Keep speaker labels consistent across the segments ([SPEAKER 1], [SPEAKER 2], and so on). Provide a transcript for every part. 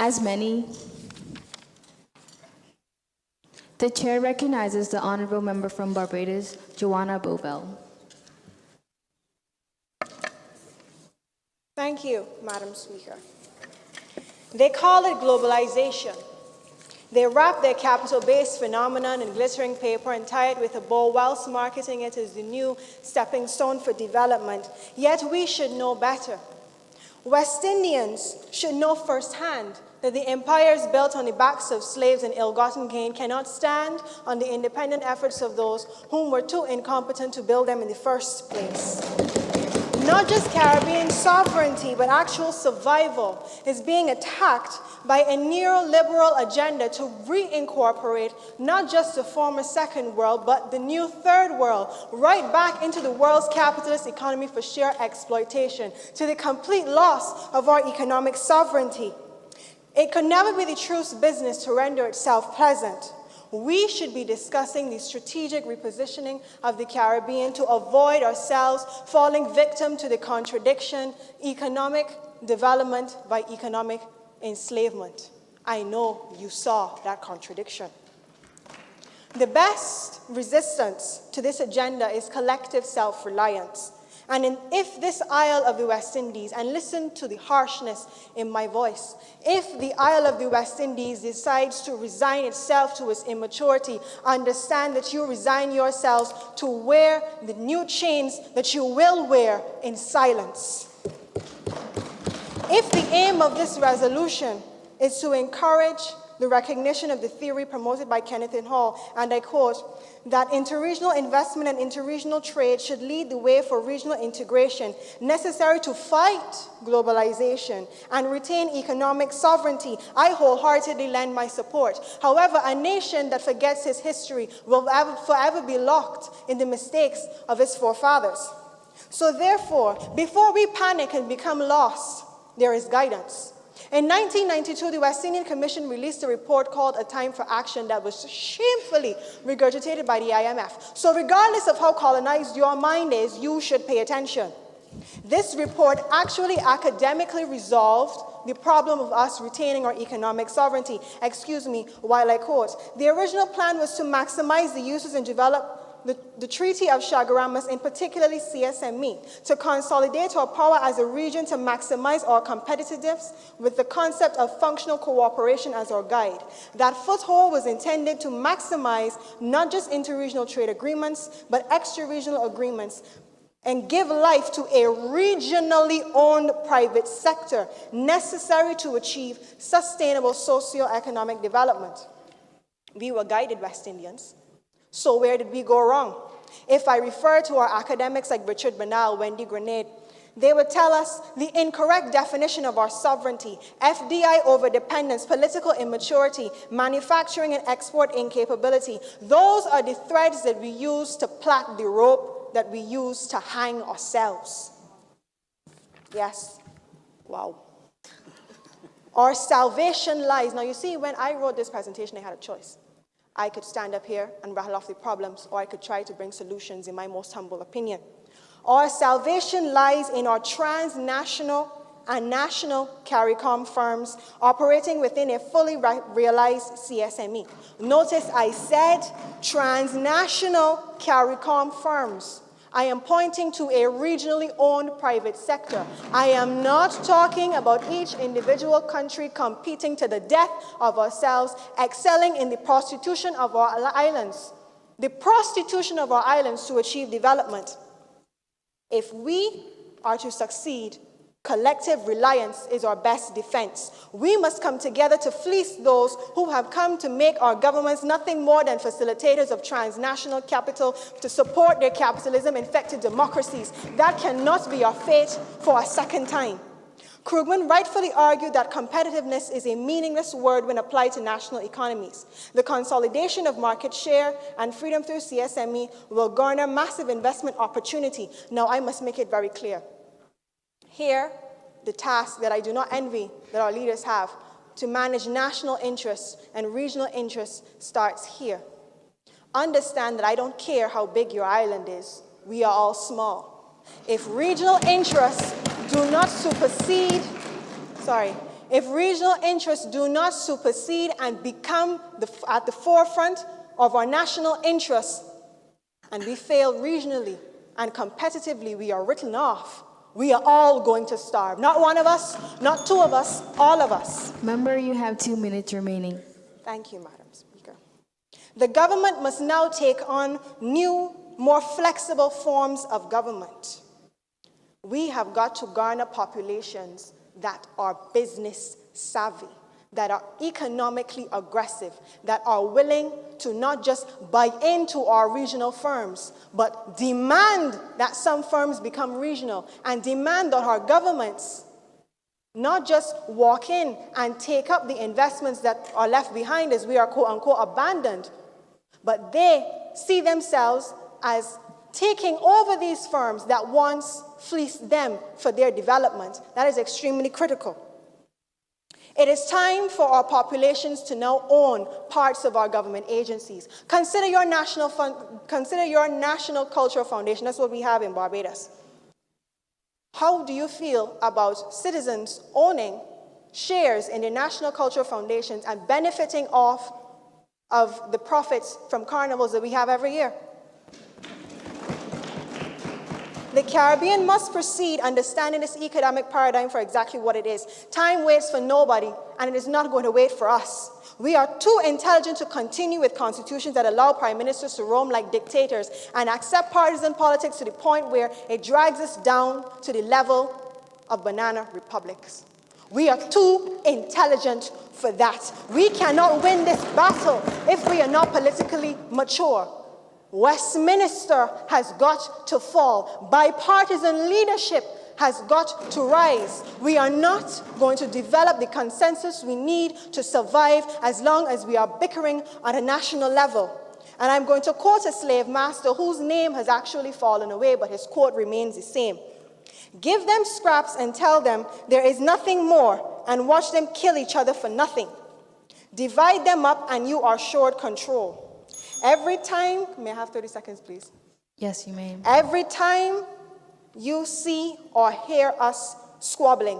[SPEAKER 1] As many, the chair recognizes the honorable member from Barbados, Juanna Bovell.
[SPEAKER 2] Thank you, Madam Speaker. They call it globalization. They wrap their capital-based phenomenon in glittering paper and tie it with a bow whilst marketing it as the new stepping stone for development. Yet we should know better. West Indians should know firsthand that the empires built on the backs of slaves and ill-gotten gain cannot stand on the independent efforts of those whom were too incompetent to build them in the first place. Not just Caribbean sovereignty, but actual survival is being attacked by a neoliberal agenda to reincorporate not just the former second world, but the new third world, right back into the world's capitalist economy for sheer exploitation, to the complete loss of our economic sovereignty. It could never be the truth's business to render itself pleasant. We should be discussing the strategic repositioning of the Caribbean to avoid ourselves falling victim to the contradiction, economic development by economic enslavement. I know you saw that contradiction. The best resistance to this agenda is collective self-reliance. And if this Isle of the West Indies, and listen to the harshness in my voice, if the Isle of the West Indies decides to resign itself to its immaturity, understand that you resign yourselves to wear the new chains that you will wear in silence. If the aim of this resolution is to encourage the recognition of the theory promoted by Kenneth Hall, and I quote, that interregional investment and interregional trade should lead the way for regional integration necessary to fight globalization and retain economic sovereignty, I wholeheartedly lend my support. However, a nation that forgets its history will forever be locked in the mistakes of its forefathers. So therefore, before we panic and become lost, there is guidance. In 1992, the West Indian Commission released a report called A Time for Action that was shamefully regurgitated by the IMF. So regardless of how colonized your mind is, you should pay attention. This report actually academically resolved the problem of us retaining our economic sovereignty. Excuse me while I quote. The original plan was to maximize the uses and develop the Treaty of Chaguaramas, in particularly CSME, to consolidate our power as a region to maximize our competitiveness with the concept of functional cooperation as our guide. That foothold was intended to maximize not just interregional trade agreements, but extra-regional agreements, and give life to a regionally owned private sector necessary to achieve sustainable socio-economic development. We were guided, West Indians. So where did we go wrong? If I refer to our academics like Richard Bernal, Wendy Grenade, they would tell us the incorrect definition of our sovereignty, FDI overdependence, political immaturity, manufacturing and export incapability. Those are the threads that we use to plait the rope that we use to hang ourselves. Yes. Wow. Our salvation lies. Now you see, when I wrote this presentation, I had a choice. I could stand up here and rattle off the problems, or I could try to bring solutions, in my most humble opinion. Our salvation lies in our transnational and national CARICOM firms operating within a fully realized CSME. Notice I said transnational CARICOM firms. I am pointing to a regionally owned private sector. I am not talking about each individual country competing to the death of ourselves, excelling in the prostitution of our islands. The prostitution of our islands to achieve development. If we are to succeed, collective reliance is our best defense. We must come together to fleece those who have come to make our governments nothing more than facilitators of transnational capital to support their capitalism-infected democracies. That cannot be our fate for a second time. Krugman rightfully argued that competitiveness is a meaningless word when applied to national economies. The consolidation of market share and freedom through CSME will garner massive investment opportunity. Now, I must make it very clear. Here, the task that I do not envy that our leaders have to manage national interests and regional interests starts here. Understand that I don't care how big your island is. We are all small. If regional interests do not supersede, if regional interests do not supersede and become at the forefront of our national interests, and we fail regionally and competitively, we are written off. We are all going to starve. Not one of us, not two of us, all of us.
[SPEAKER 1] Member, you have 2 minutes remaining.
[SPEAKER 2] Thank you, Madam Speaker. The government must now take on new, more flexible forms of government. We have got to garner populations that are business savvy, that are economically aggressive, that are willing to not just buy into our regional firms, but demand that some firms become regional and demand that our governments not just walk in and take up the investments that are left behind as we are quote-unquote abandoned, but they see themselves as taking over these firms that once fleeced them for their development. That is extremely critical. It is time for our populations to now own parts of our government agencies. Consider your national cultural foundation. That's what we have in Barbados. How do you feel about citizens owning shares in their national cultural foundations and benefiting off of the profits from carnivals that we have every year? The Caribbean must proceed understanding this economic paradigm for exactly what it is. Time waits for nobody, and it is not going to wait for us. We are too intelligent to continue with constitutions that allow prime ministers to roam like dictators and accept partisan politics to the point where it drags us down to the level of banana republics. We are too intelligent for that. We cannot win this battle if we are not politically mature. Westminster has got to fall. Bipartisan leadership has got to rise. We are not going to develop the consensus we need to survive as long as we are bickering on a national level. And I'm going to quote a slave master whose name has actually fallen away, but his quote remains the same. Give them scraps and tell them there is nothing more, and watch them kill each other for nothing. Divide them up and you are assured control. Every time, may I have 30 seconds, please?
[SPEAKER 1] Yes, you may.
[SPEAKER 2] Every time you see or hear us squabbling,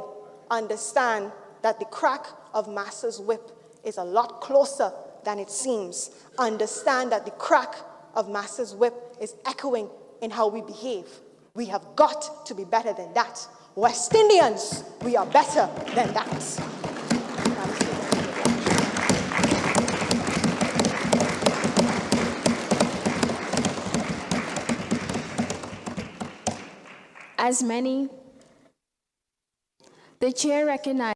[SPEAKER 2] understand that the crack of Master's whip is a lot closer than it seems. Understand that the crack of Master's whip is echoing in how we behave. We have got to be better than that. West Indians, we are better than that.
[SPEAKER 1] As many, the chair recognizes